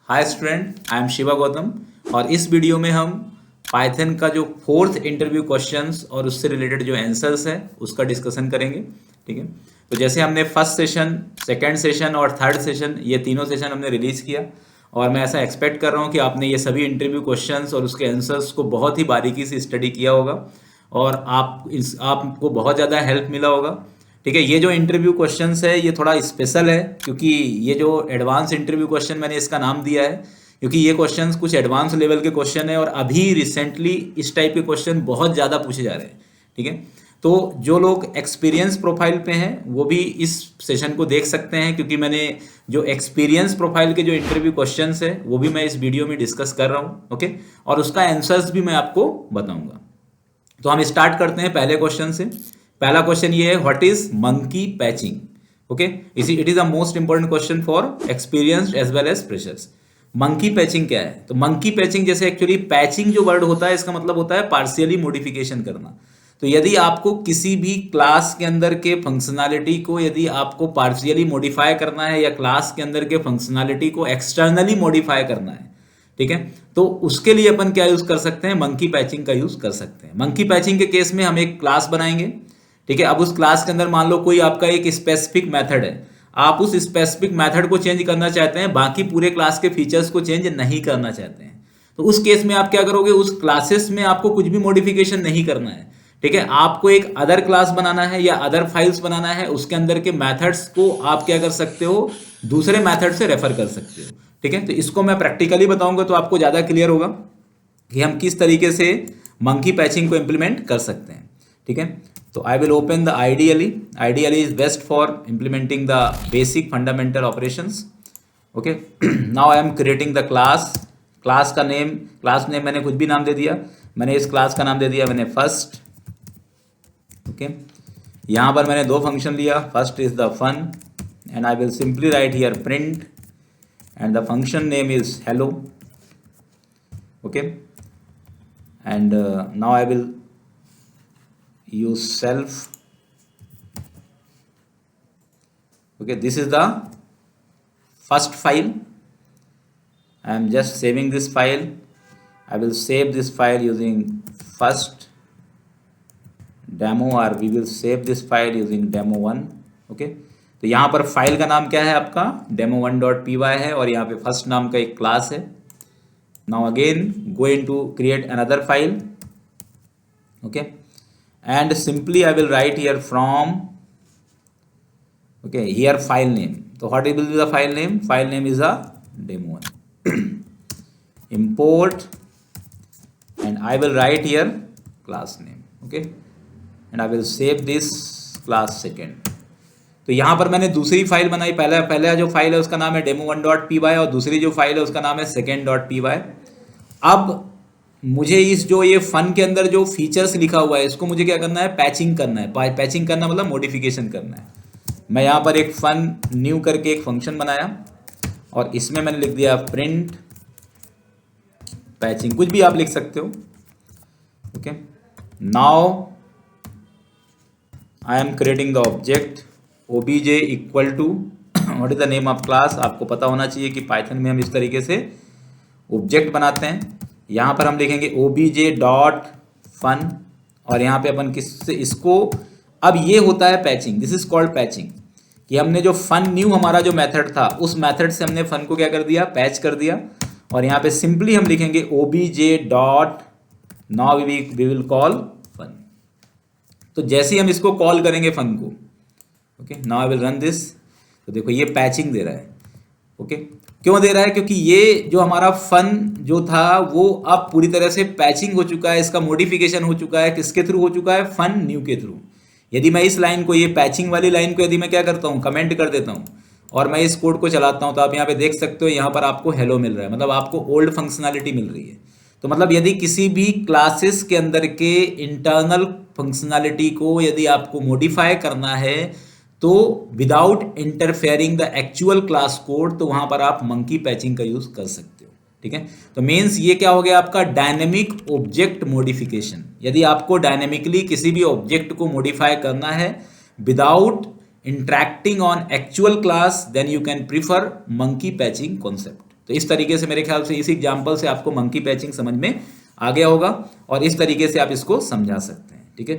Hi student, I am Shiva Gautam और इस video में हम पाइथन का जो फोर्थ इंटरव्यू क्वेश्चंस और उससे रिलेटेड जो आंसर्स है उसका डिस्कशन करेंगे। ठीक है, तो जैसे हमने फर्स्ट सेशन, सेकंड सेशन और थर्ड सेशन, ये तीनों सेशन हमने रिलीज किया और मैं ऐसा एक्सपेक्ट कर रहा हूँ कि आपने ये सभी इंटरव्यू क्वेश्चंस और उसके आंसर्स को बहुत ही बारीकी से स्टडी किया होगा और आपको बहुत ज़्यादा हेल्प मिला होगा। ठीक है, ये जो इंटरव्यू क्वेश्चंस है ये थोड़ा स्पेशल है क्योंकि ये जो एडवांस इंटरव्यू क्वेश्चन मैंने इसका नाम दिया है क्योंकि ये क्वेश्चंस कुछ एडवांस लेवल के क्वेश्चन है और अभी रिसेंटली इस टाइप के क्वेश्चन बहुत ज़्यादा पूछे जा रहे हैं। ठीक है, तो जो लोग एक्सपीरियंस प्रोफाइल पे हैं वो भी इस सेशन को देख सकते हैं क्योंकि मैंने जो एक्सपीरियंस प्रोफाइल के जो इंटरव्यू क्वेश्चंस है वो भी मैं इस वीडियो में डिस्कस कर रहा हूँ। ओके, और उसका आंसर्स भी मैं आपको बताऊंगा। तो हम स्टार्ट करते हैं पहले क्वेश्चन से। पहला क्वेश्चन ये है, what is monkey patching. Okay, it is the most important question for experienced as well as freshers. Monkey patching क्या है? तो मंकी पैचिंग जैसे एक्चुअली पैचिंग जो वर्ड होता है इसका मतलब होता है पार्शियली मॉडिफिकेशन करना। तो यदि आपको किसी भी क्लास के अंदर के फंक्शनैलिटी को यदि आपको पार्शियली मॉडिफाई करना है या क्लास के अंदर के फंक्शनैलिटी को एक्सटर्नली मॉडिफाई करना है, ठीक है, तो उसके लिए अपन क्या यूज कर सकते हैं? मंकी पैचिंग का यूज कर सकते हैं। मंकी पैचिंग के केस में हम एक क्लास बनाएंगे। ठीक है, अब उस क्लास के अंदर मान लो कोई आपका एक स्पेसिफिक मेथड है, आप उस स्पेसिफिक मेथड को चेंज करना चाहते हैं, बाकी पूरे क्लास के फीचर्स को चेंज नहीं करना चाहते हैं, तो उस केस में आप क्या करोगे? उस क्लासेस में आपको कुछ भी मॉडिफिकेशन नहीं करना है। ठीक है, आपको एक अदर क्लास बनाना है या अदर फाइल्स बनाना है, उसके अंदर के मेथड्स को आप क्या कर सकते हो? दूसरे मेथड से रेफर कर सकते हो। ठीक है, तो इसको मैं प्रैक्टिकली बताऊंगा तो आपको ज़्यादा क्लियर होगा कि हम किस तरीके से मंकी पैचिंग को इम्प्लीमेंट कर सकते हैं। ठीक है, तो I will open the ideally is best for implementing the basic fundamental operations. Okay, now I am creating the class name मैंने कुछ भी नाम दे दिया। मैंने इस क्लास का नाम दे दिया मैंने फर्स्ट। ओके, यहाँ पर मैंने दो फंक्शन लिया, first is the fun and I will simply write here print and the function name is hello. Okay, and now I will use self. Okay, this is the first file. I am just saving this file. I will save this file using first demo, or we will save this file using demo1. Okay, तो यहाँ पर file का नाम क्या है? आपका demo1.py है और यहाँ पे फर्स्ट नाम का एक क्लास है। Now again go into create another file. Okay, and simply I will write here from, okay, here file name. तो what will be the file name? File name is a demo1 import and I will write here class name. Okay, and I will save this class second. तो यहाँ पर मैंने दूसरी file बनाई। पहला जो file है उसका नाम है demo1.py और दूसरी जो फाइल है उसका नाम है second.py। अब मुझे इस जो ये फन के अंदर जो फीचर्स लिखा हुआ है इसको मुझे क्या करना है? पैचिंग करना है। पैचिंग करना मतलब मॉडिफिकेशन करना है। मैं यहाँ पर एक फन न्यू करके एक फंक्शन बनाया और इसमें मैंने लिख दिया प्रिंट पैचिंग, कुछ भी आप लिख सकते हो। Okay, now I am creating the object obj equal to what is the name of class. आपको पता होना चाहिए कि पाइथन में हम इस तरीके से ऑब्जेक्ट बनाते हैं। यहाँ पर हम लिखेंगे obj डॉट फन और यहाँ पे अपन किससे इसको, अब ये होता है patching. This is called patching कि हमने जो फन न्यू हमारा जो मेथड था उस मेथड से हमने फन को क्या कर दिया? पैच कर दिया। और यहाँ पे सिंपली हम लिखेंगे obj dot now we will call fun. तो जैसे ही हम इसको कॉल करेंगे फन को, okay, now I will run this, तो देखो ये पैचिंग दे रहा है। ओके, क्यों दे रहा है? क्योंकि ये जो हमारा फन जो था वो अब पूरी तरह से पैचिंग हो चुका है, इसका मॉडिफिकेशन हो चुका है। किसके थ्रू हो चुका है? फन न्यू के थ्रू। यदि मैं इस लाइन को, ये पैचिंग वाली लाइन को यदि मैं क्या करता हूँ? कमेंट कर देता हूँ और मैं इस कोड को चलाता हूँ तो आप यहाँ पे देख सकते हो, यहाँ पर आपको हेलो मिल रहा है, मतलब आपको ओल्ड फंक्शनैलिटी मिल रही है। तो मतलब यदि किसी भी क्लासेस के अंदर के इंटरनल फंक्शनैलिटी को यदि आपको मॉडिफाई करना है तो without interfering the actual class code, तो वहां पर आप मंकी पैचिंग का यूज कर सकते हो। ठीक है, तो मीन्स ये क्या हो गया आपका? Dynamic object modification. यदि आपको डायनेमिकली किसी भी ऑब्जेक्ट को मॉडिफाई करना है without interacting on actual class, then you can prefer monkey patching concept. तो इस तरीके से मेरे ख्याल से इस एग्जाम्पल से आपको मंकी पैचिंग समझ में आ गया होगा और इस तरीके से आप इसको समझा सकते हैं, ठीक है।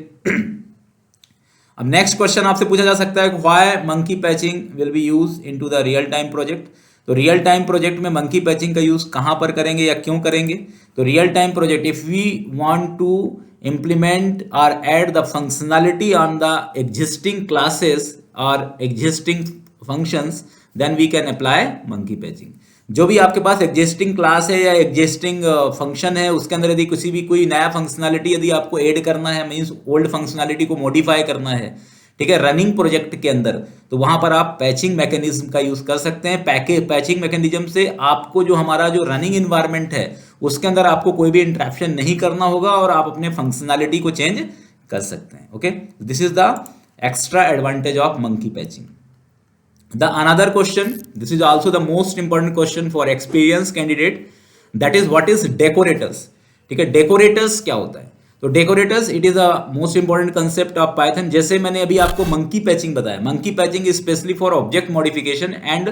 अब नेक्स्ट क्वेश्चन आपसे पूछा जा सकता है why monkey patching will be use into the real time project. तो रियल टाइम प्रोजेक्ट में मंकी पैचिंग का यूज कहां पर करेंगे या क्यों करेंगे। तो real time project, if we want to implement or add the functionality on the existing classes or existing functions, then we can apply monkey patching। जो भी आपके पास एग्जिस्टिंग क्लास है या एग्जिस्टिंग फंक्शन है उसके अंदर यदि किसी भी कोई नया फंक्शनैलिटी यदि आपको ऐड करना है, मींस ओल्ड फंक्शनैलिटी को मॉडिफाई करना है, ठीक है, रनिंग प्रोजेक्ट के अंदर, तो वहां पर आप पैचिंग मैकेनिज्म का यूज कर सकते हैं। पैचिंग मैकेनिज्म से आपको जो हमारा जो रनिंग इन्वायरमेंट है उसके अंदर आपको कोई भी इंटरप्शन नहीं करना होगा और आप अपने फंक्शनैलिटी को चेंज कर सकते हैं। Okay, this is the extra advantage of monkey patching. The another question, this is also the most important question for experience candidate, that is what is decorators. ठीक है, डेकोरेटर्स क्या होता है। तो decorators it is a most important concept of Python. जैसे मैंने अभी आपको मंकी पैचिंग बताया, monkey patching specially for object modification and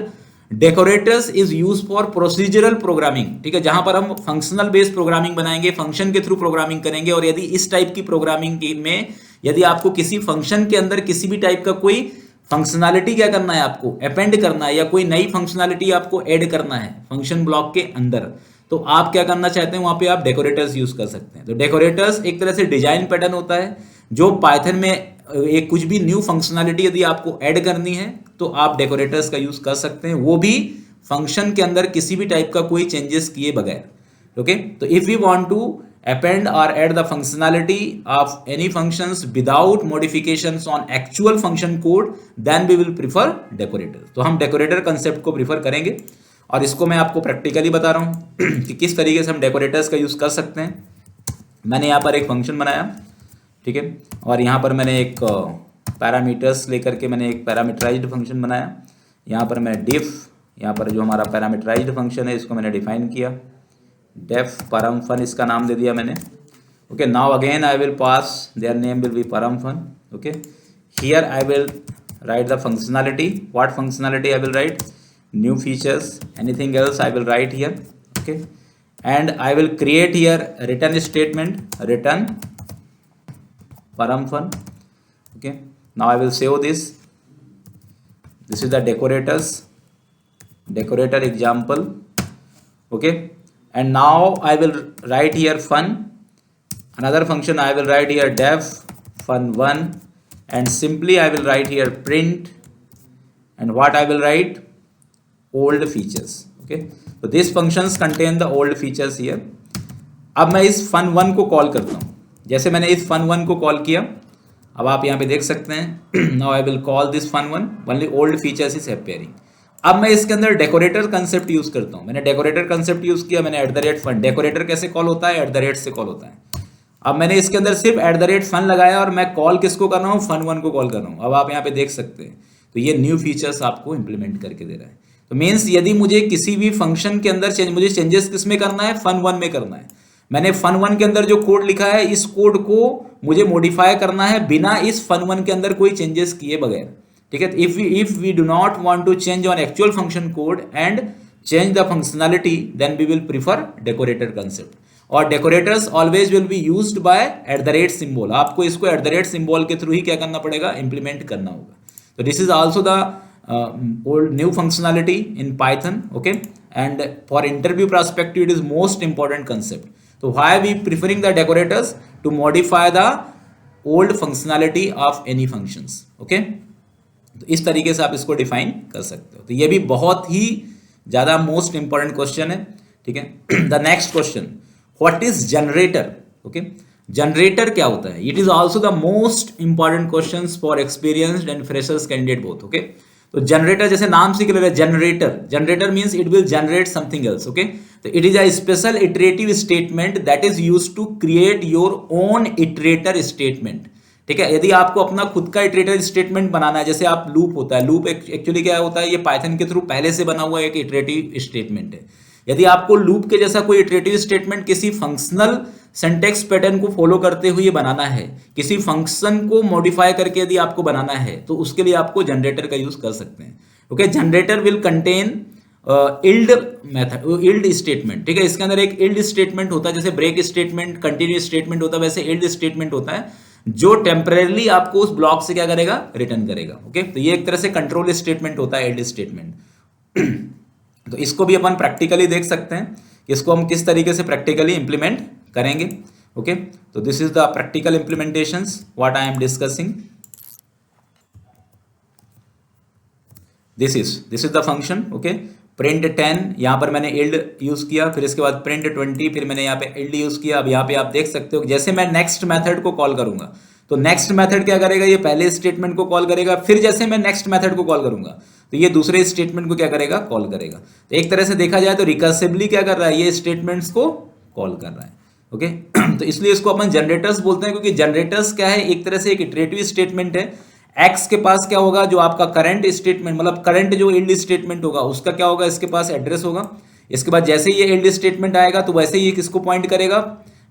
decorators is use for procedural programming. ठीक है, जहां पर हम फंक्शनल बेस्ड प्रोग्रामिंग बनाएंगे, फंक्शन के थ्रू प्रोग्रामिंग करेंगे। और यदि इस टाइप की प्रोग्रामिंग में यदि आपको किसी फंक्शन के अंदर किसी भी टाइप का कोई फंक्शनैलिटी क्या करना है, आपको अपेंड करना है या कोई नई फंक्शनैलिटी आपको ऐड करना है फंक्शन ब्लॉक के अंदर, तो आप क्या करना चाहते हैं, वहां पे आप डेकोरेटर्स यूज कर सकते हैं। तो डेकोरेटर्स एक तरह से डिजाइन पैटर्न होता है जो पाइथन में एक कुछ भी न्यू फंक्शनैलिटी यदि आपको ऐड करनी है तो आप डेकोरेटर्स का यूज कर सकते हैं, वो भी फंक्शन के अंदर किसी भी टाइप का कोई चेंजेस किए बगैर। ओके, तो if we want to append or add the functionality of any functions without modifications on actual function code, then we will prefer decorator। तो हम डेकोरेटर कंसेप्ट को प्रीफर करेंगे और इसको मैं आपको प्रैक्टिकली बता रहा हूँ कि किस तरीके से हम डेकोरेटर्स का यूज कर सकते हैं। मैंने यहाँ पर एक फंक्शन बनाया, ठीक है, और यहाँ पर मैंने एक पैरामीटर्स लेकर के मैंने एक पैरामीटराइज्ड फंक्शन बनाया। यहाँ पर मैं डिफ, यहाँ पर जो हमारा पैरामीटराइज्ड फंक्शन है इसको मैंने डिफाइन किया, डेफ परम फन इसका नाम दे दिया मैंने। Okay, now again I will pass their name will be param fun. Okay, here I will write the functionality, what functionality I will write, new features, anything else I will write here. Okay, and I will create here return statement, return param fun. Okay, now I will save this, this is the decorator example. Okay, and now I will write here fun, another function I will write here def fun1, and simply I will write here print, and what I will write, old features. Okay, so these functions contain the old features here. अब मैं इस fun1 को call करता हूँ, जैसे मैंने इस fun1 को कॉल किया, अब आप यहाँ पे देख सकते हैं now I will call this fun1, only old features is appearing। अब मैं इसके अंदर डेकोरेटर कंसेप्ट यूज करता हूँ, मैंने डेकोरेटर कंसेप्ट यूज किया, मैंने @fun, डेकोरेटर कैसे कॉल होता है, @ से कॉल होता है। अब मैंने इसके अंदर सिर्फ @fun लगाया और मैं कॉल किसको कर रहा हूँ, fun1 को कॉल कर रहा हूँ। अब आप यहाँ पे देख सकते हैं, तो ये न्यू फीचर्स आपको इंप्लीमेंट करके दे रहा है। तो मीन्स यदि मुझे किसी भी फंक्शन के अंदर मुझे चेंजेस किस में करना है, fun1 में करना है। मैंने fun1 के अंदर जो कोड लिखा है, इस कोड को मुझे मॉडिफाई करना है बिना इस fun1 के अंदर कोई चेंजेस किए बगैर। ठीक है, if we do not want to change on actual function code and change the functionality, then we will prefer decorator concept. और decorators always will be used by @ symbol. आपको इसको @ सिंबल के थ्रू ही क्या करना पड़ेगा, इंप्लीमेंट करना होगा। तो this is also the old new functionality in Python. Okay, and for interview perspective it is most important concept. So why we preferring the decorators, to modify the old functionality of any functions. Okay, तो इस तरीके से आप इसको define कर सकते हो। तो ये भी बहुत ही ज्यादा मोस्ट इंपॉर्टेंट क्वेश्चन है। ठीक है, the next question, what is generator. Okay, generator क्या होता है, it is also the most important question for experienced and freshers candidate both. Okay, तो जनरेटर जैसे नाम से क्लियर है, generator means it will generate something else. Okay, तो it is a special iterative statement that is used to create your own iterator statement. ठीक है, यदि आपको अपना खुद का इटरेटर स्टेटमेंट बनाना है, जैसे आप लूप होता है, लूप एक्चुअली क्या होता है, ये पाइथन के थ्रू पहले से बना हुआ एक इटरेटिव स्टेटमेंट है। यदि आपको लूप के जैसा कोई इटरेटिव स्टेटमेंट किसी फंक्शनल सिंटैक्स पैटर्न को फॉलो करते हुए बनाना है, किसी फंक्शन को मॉडिफाई करके यदि आपको बनाना है, तो उसके लिए आपको जनरेटर का यूज कर सकते हैं। Okay, generator will contain yield method, yield statement, ठीक है। इसके अंदर एक इल्ड स्टेटमेंट होता है, जैसे ब्रेक स्टेटमेंट, कंटिन्यू स्टेटमेंट होता है, वैसे इल्ड स्टेटमेंट होता है जो टेम्परेरली आपको उस ब्लॉक से क्या करेगा, रिटर्न करेगा। ओके, तो ये एक तरह से कंट्रोल स्टेटमेंट होता है, इल्ड स्टेटमेंट। तो इसको भी अपन प्रैक्टिकली देख सकते हैं, इसको हम किस तरीके से प्रैक्टिकली इंप्लीमेंट करेंगे। ओके, तो this is the practical implementations what I am discussing. This is the function. Okay, print 10, यहाँ पर मैंने इल्ड यूज किया, फिर इसके बाद प्रिंट 20, फिर मैंने यहाँ पे इल्ड यूज किया। अब यहाँ पे आप देख सकते हो जैसे मैं नेक्स्ट मेथड को कॉल करूंगा तो नेक्स्ट मेथड क्या करेगा, ये पहले स्टेटमेंट को कॉल करेगा, फिर जैसे मैं नेक्स्ट मेथड को कॉल करूंगा तो ये दूसरे स्टेटमेंट को क्या करेगा, कॉल करेगा। तो एक तरह से देखा जाए तो रिकर्सिवली क्या कर रहा है, ये स्टेटमेंट्स को कॉल कर रहा है। ओके, तो इसलिए इसको अपन जनरेटर्स बोलते हैं, क्योंकि जनरेटर्स क्या है, एक तरह से एक इटरेटिव स्टेटमेंट है। एक्स के पास क्या होगा, जो आपका करंट स्टेटमेंट, मतलब करंट जो इल्ड स्टेटमेंट होगा उसका क्या होगा, इसके पास एड्रेस होगा। इसके बाद जैसे ही ये इल्ड स्टेटमेंट आएगा तो वैसे ही किसको पॉइंट करेगा,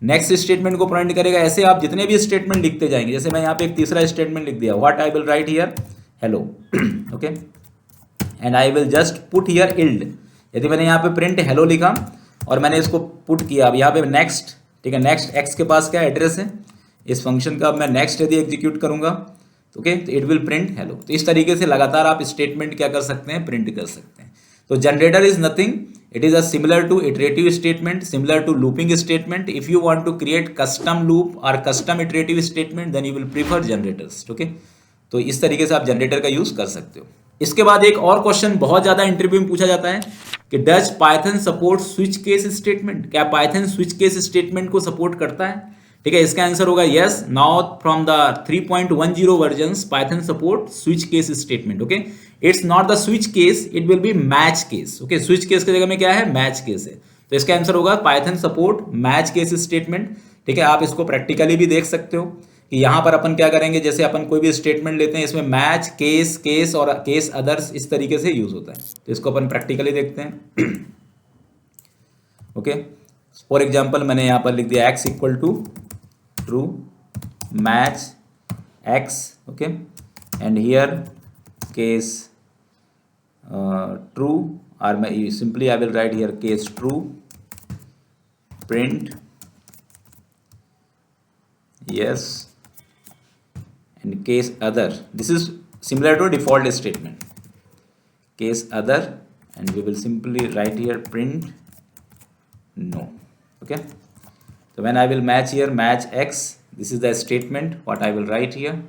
नेक्स्ट स्टेटमेंट को पॉइंट करेगा। ऐसे आप जितने भी स्टेटमेंट लिखते जाएंगे, जैसे मैं यहाँ पे एक तीसरा स्टेटमेंट लिख दिया, what I will write here, hello. Okay, and I will just put here yield. यदि मैंने यहाँ पे प्रिंट हेलो लिखा और मैंने इसको पुट किया, अब यहाँ पे नेक्स्ट, ठीक है, नेक्स्ट एक्स के पास क्या एड्रेस है इस फंक्शन का, अब मैं नेक्स्ट यदि एग्जीक्यूट करूंगा तो ओके, तो इट विल प्रिंट हेलो। तो इस तरीके से लगातार आप स्टेटमेंट क्या कर सकते हैं, प्रिंट कर सकते हैं। तो generator is nothing, it is a similar to iterative statement, similar to looping statement. If you want to create custom loop or custom iterative statement, then you will prefer generators. Okay, तो इस तरीके से आप generator का use कर सकते हो। इसके बाद एक और क्वेश्चन बहुत ज्यादा इंटरव्यू में पूछा जाता है कि does Python support switch case statement, क्या पाइथन स्विच केस स्टेटमेंट को सपोर्ट करता है। ठीक है, इसका आंसर होगा yes. Now from the 3.10 versions Python support switch case statement. Okay, it's not the switch case, it will be match case. Okay, switch case की जगह में क्या है, मैच केस है। तो इसका आंसर होगा Python support match case statement. ठीक है, आप इसको प्रैक्टिकली भी देख सकते हो कि यहां पर अपन क्या करेंगे, जैसे अपन कोई भी स्टेटमेंट लेते हैं, इसमें मैच, केस, केस और केस अदर्स इस तरीके से यूज होता है। तो इसको अपन प्रैक्टिकली देखते हैं। ओके, फॉर एग्जाम्पल मैंने यहां पर लिख दिया x equal to true match x. Okay, and here case true, और मैं simply I will write here case true, print yes, and case other, this is similar to default statement, case other, and we will simply write here print no. Okay, so when I will match here match x, this is the statement what I will write here.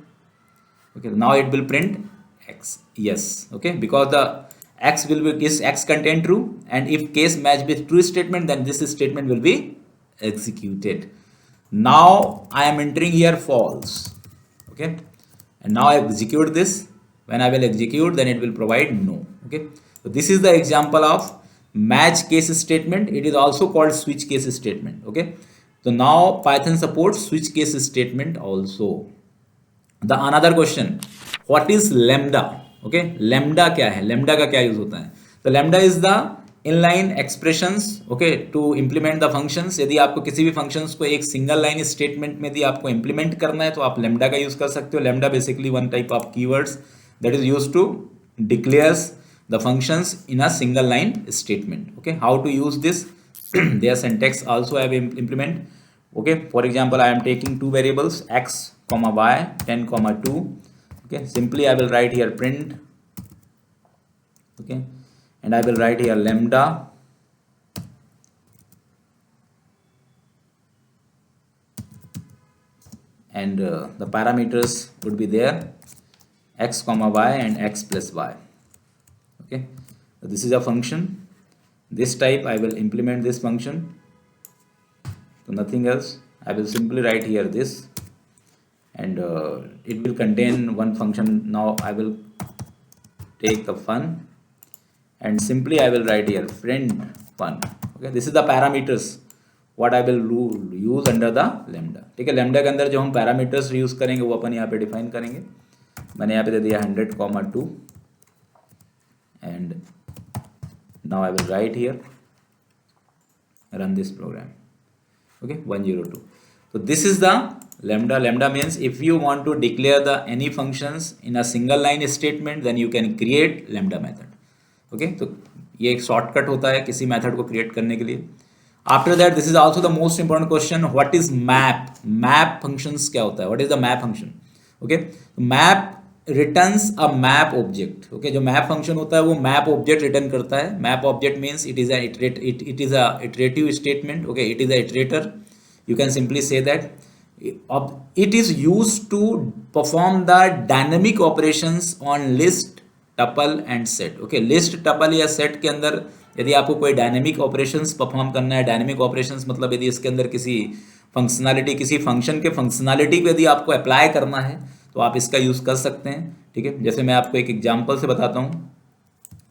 Okay, now it will print x, yes. Okay, because the x will be, is x contain true, and if case match with true statement, then this statement will be executed. Now I am entering here false. Okay, and now I execute this. When I will execute, then it will provide no. Okay, so this is the example of match case statement. It is also called switch case statement. Okay, so now Python supports switch case statement also. The another question, what is lambda? Okay, lambda क्या है, lambda का क्या use होता है। तो lambda is the inline expressions, okay, to implement the functions. यदि आपको किसी भी फंक्शंस को एक सिंगल लाइन स्टेटमेंट में यदि आपको इंप्लीमेंट करना है तो आप लैम्डा का यूज कर सकते हो। Lambda basically one type of keywords that is used to declares the functions in a single line statement. Okay, how to use this, their syntax also I have implement. Okay, for example I am taking two variables x comma y 10,2. Okay, simply I will write here print. Okay, and I will write here lambda and the parameters would be there x comma y and x plus y. Okay, so this is a function, this type I will implement this function, so nothing else. I will simply write here this, and it will contain one function. Now I will take the fun and simply I will write here print fun. Okay, this is the parameters what I will use under the lambda. ठीक है, lambda के अंदर जो हम parameters use करेंगे वो अपन यहाँ पे डिफाइन करेंगे। मैंने यहाँ पे दे दिया 100,2 and now I will write here run this program. Okay, 102. So this is the lambda. Lambda means if you want to declare the any functions in a single line statement, then you can create lambda method. Okay, तो ये एक shortcut होता है किसी method को create करने के लिए। After that this is also the most important question, what is map? Map functions क्या होता है? What is the map function? Okay, map returns a map object. Okay, जो मैप फंक्शन होता है वो मैप ऑब्जेक्ट रिटर्न करता है। Map object means it is a iterative statement. Okay, it is a iterator, you can simply say that. It is used to perform the dynamic operations on list, tuple and set. Okay, list, tuple या set के अंदर यदि आपको कोई dynamic operations perform करना है, dynamic operations मतलब यदि इसके अंदर किसी फंक्शनैलिटी, किसी फंक्शन के फंक्शनैलिटी को यदि आपको अप्लाई करना है तो आप इसका यूज़ कर सकते हैं। ठीक है, जैसे मैं आपको एक एग्जांपल से बताता हूँ।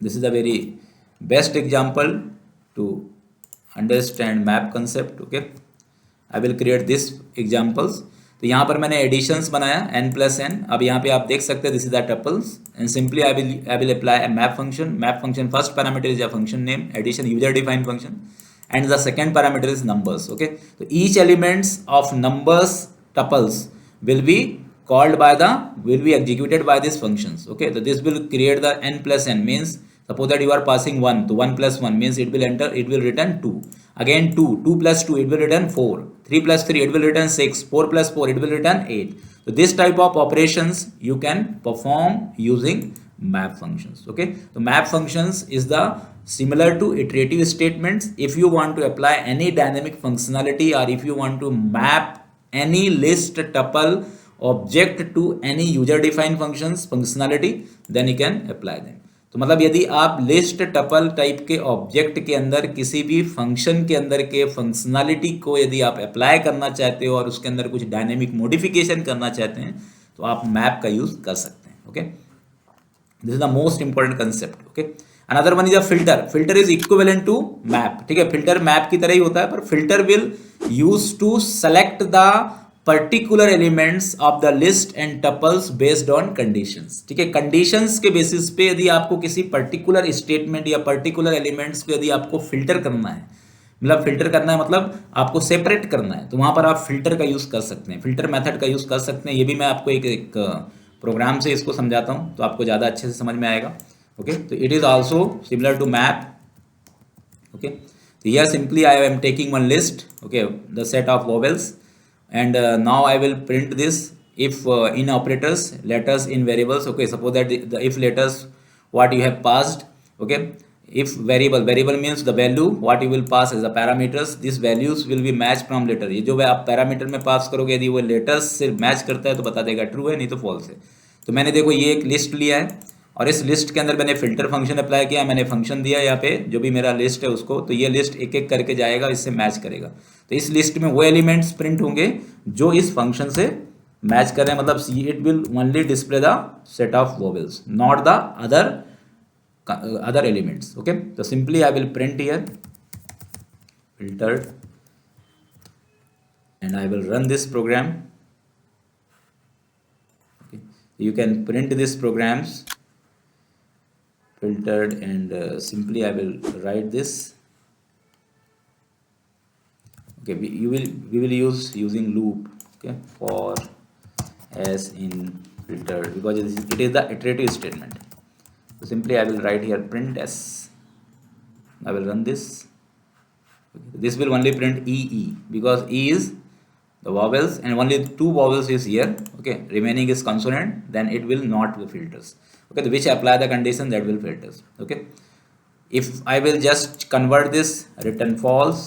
This is a very best example to understand map concept. Okay, I will create this examples. तो यहाँ पर मैंने एडिशंस बनाया n+n। अब यहाँ पे आप देख सकते हैं this is the tuples and simply I will apply a map function. Map function first parameter is a function name, addition user defined function, and the second parameter is numbers. Okay, तो each elements of numbers tuples will be executed by these functions. Okay, so this will create the n+n, means suppose that you are passing 1, so 1 plus 1 means it will return 2. Again 2 plus 2 it will return 4, 3 plus 3 it will return 6, 4 plus 4 it will return 8. So this type of operations you can perform using map functions. Okay, so map functions is the similar to iterative statements. If you want to apply any dynamic functionality or if you want to map any list tuple object to any user defined functions functionality, then you can apply them. तो मतलब यदि आप list tuple type के object के अंदर किसी भी function के अंदर के फंक्शनैलिटी को यदि आप अप्लाई करना चाहते हो और उसके अंदर कुछ डायनेमिक मॉडिफिकेशन करना चाहते हैं तो आप मैप का यूज कर सकते हैं. Okay, this is the most important concept. Okay, another one is a filter. Filter is equivalent to map. ठीक है, फिल्टर मैप की तरह ही होता है, पर filter will use to select the particular elements of the list and tuples based on conditions. ठीक है, conditions के बेसिस पे यदि आपको किसी पर्टिकुलर स्टेटमेंट या पर्टिकुलर एलिमेंट्स को यदि आपको फिल्टर करना है, मतलब फिल्टर करना है मतलब आपको सेपरेट करना है, तो वहां पर आप फिल्टर का यूज कर सकते हैं, फिल्टर मेथड का यूज कर सकते हैं. ये भी मैं आपको एक प्रोग्राम से इसको समझाता हूँ तो आपको ज़्यादा अच्छे से समझ में आएगा. ओके, तो it is also similar to map. Okay, तो here simply I am taking one list. Okay, the set of vowels. And now I will print this if in operators, letters in variables. Okay, suppose that the if letters what you have passed. Okay, if variable means the value what you will pass as the parameters, these values will be matched from letter. ये जो आप parameter में पास करोगे यदि वो letters से match करता है तो बता देगा ट्रू है, नहीं तो फॉल्स है. तो मैंने देखो ये एक लिस्ट लिया है और इस लिस्ट के अंदर मैंने फिल्टर फंक्शन अप्लाई किया, मैंने फंक्शन दिया यहाँ पे जो भी मेरा लिस्ट है उसको, तो ये लिस्ट एक एक करके जाएगा, इससे मैच करेगा. तो इस लिस्ट में वो एलिमेंट्स प्रिंट होंगे जो इस फंक्शन से मैच कर रहे हैं, मतलब it will only display the set of vowels, not the other elements. Okay, तो simply I will print here filtered and I will run this program. Okay, you can print this programs filtered and simply I will write this. Okay, we will using loop. Okay, for as in filtered because it is the iterative statement. So simply I will write here print s. I will run this. Okay, this will only print e because e is the vowels and only two vowels is here. Okay, remaining is consonant, then it will not be filters. Okay, which apply the condition that will filters. Okay, if I will just convert this return false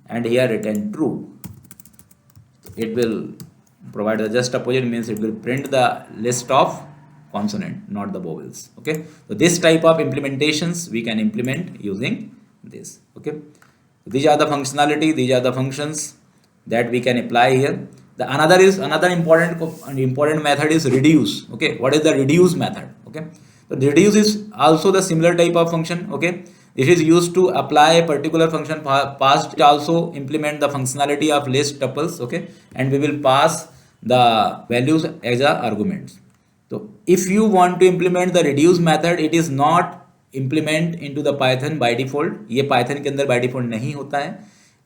and here return true, it will provide the just opposite, means it will print the list of consonant, not the vowels. Okay, so this type of implementations we can implement using this. Okay, these are the functionality, these are the functions that we can apply here. The another important method is reduce. Okay, what is the reduce method? Okay, so reduce is also the similar type of function. Okay, it is used to apply a particular function passed. It also implement the functionality of list tuples. Okay, and we will pass the values as a arguments. So if you want to implement the reduce method, it is not implement into the Python by default. ये Python के अंदर by default नहीं होता है.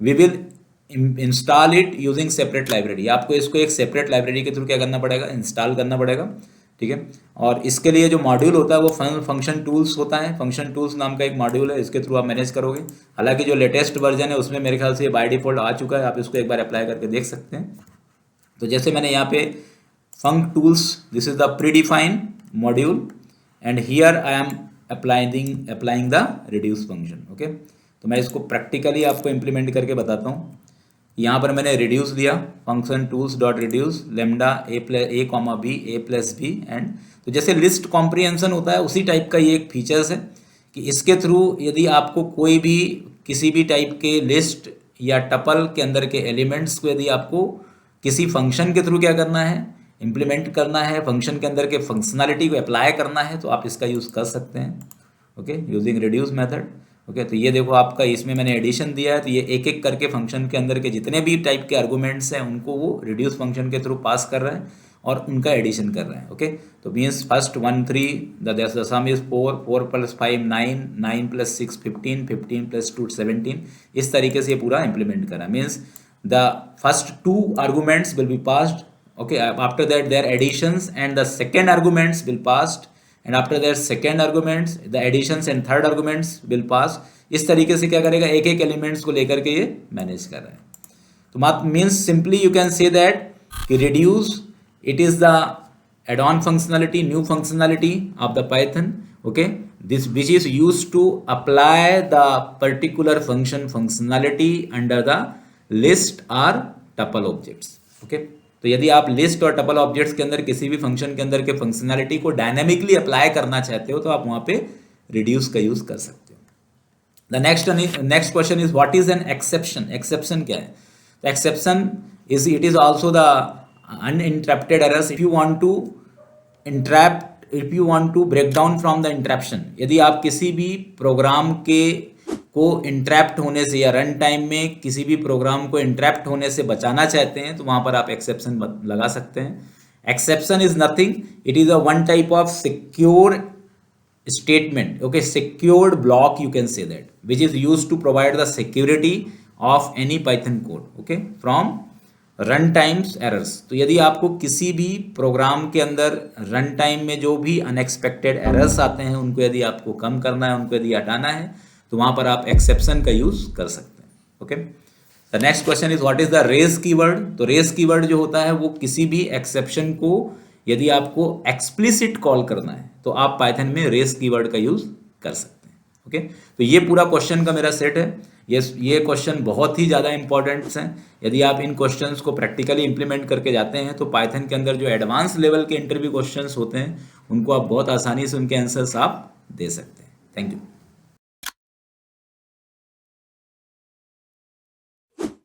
We will install it using separate library. आपको इसको एक separate library के थ्रू क्या करना पड़ेगा, इंस्टॉल करना पड़ेगा. ठीक है। और इसके लिए जो मॉड्यूल होता है वो फंक्शन टूल्स होता है, फंक्शन टूल्स नाम का एक मॉड्यूल है, इसके थ्रू आप मैनेज करोगे। हालांकि जो लेटेस्ट वर्जन है उसमें मेरे ख्याल से ये बाय डिफॉल्ट आ चुका है, आप इसको एक बार अप्लाई करके देख सकते हैं। तो जैसे मैंने यहाँ पे functools, this is the predefine module and here I am applying the reduce function. Okay, तो मैं इसको प्रैक्टिकली आपको इम्प्लीमेंट करके बताता हूँ। यहाँ पर मैंने रिड्यूस दिया, function tools dot reduce lambda a comma b a plus b and, तो जैसे लिस्ट कॉम्प्रिहेंशन होता है उसी टाइप का ये एक फीचर्स है कि इसके थ्रू यदि आपको कोई भी किसी भी टाइप के लिस्ट या टपल के अंदर के एलिमेंट्स को यदि आपको किसी फंक्शन के थ्रू क्या करना है, इम्प्लीमेंट करना है, फंक्शन के अंदर के फंक्शनैलिटी को अप्लाई करना है, तो आप इसका यूज़ कर सकते हैं। Okay, using reduce method. Okay, तो ये देखो आपका इसमें मैंने एडिशन दिया है, तो ये एक एक करके फंक्शन के अंदर के जितने भी टाइप के आर्गूमेंट्स हैं उनको वो रिड्यूस फंक्शन के थ्रू पास कर रहा है और उनका एडिशन कर रहा है। ओके, तो means first 1 3, the some is 4, 4 + 5 9, 9 + 6 15, 15 + 2 17, इस तरीके से ये पूरा इंप्लीमेंट कर रहा है। Means the first 2 arguments will be passed, okay, after that their additions and the second arguments will passed, and after that second arguments the additions and third arguments will pass। इस तरीके से क्या करेगा, एक एक एलिमेंट्स को लेकर के ये मैनेज कर रहा है। तो मात means simply you can say that कि reduce it is the add-on functionality, new functionality of the Python, okay, this which is used to apply the particular functionality under the list or tuple objects। okay, तो यदि आप list और tuple objects के अंदर किसी भी function के अंदर के फंक्शनैलिटी को डायनामिकली अप्लाई करना चाहते हो तो आप वहां पे रिड्यूस का यूज कर सकते हो। The next question is what is an exception. Exception क्या है? तो exception is it is also the uninterrupted errors if you want to break down from the interruption. यदि आप किसी भी प्रोग्राम को इंटरप्ट होने से या रन टाइम में किसी भी प्रोग्राम को इंटरप्ट होने से बचाना चाहते हैं तो वहां पर आप एक्सेप्शन लगा सकते हैं। Exception is nothing, it is a one type of secure statement, okay, secured block you can say that, which is used to provide the security of any Python code, okay, from run times errors. तो यदि आपको किसी भी programme के अंदर run time में जो भी अनएक्सपेक्टेड एरर्स आते हैं उनको यदि आपको कम करना है, उनको यदि हटाना है, तो वहां पर आप एक्सेप्शन का यूज कर सकते हैं। Okay, the next question is what is the raise keyword. तो रेज कीवर्ड जो होता है वो किसी भी एक्सेप्शन को यदि आपको एक्सप्लिसिट कॉल करना है तो आप पाइथन में रेज कीवर्ड का यूज कर सकते हैं। ओके, तो ये पूरा क्वेश्चन का मेरा सेट है। ये क्वेश्चन बहुत ही ज़्यादा इंपॉर्टेंट्स हैं। यदि आप इन क्वेश्चंस को प्रैक्टिकली इंप्लीमेंट करके जाते हैं तो पाइथन के अंदर जो एडवांस लेवल के इंटरव्यू क्वेश्चंस होते हैं उनको आप बहुत आसानी से उनके आंसर्स आप दे सकते हैं। Thank you.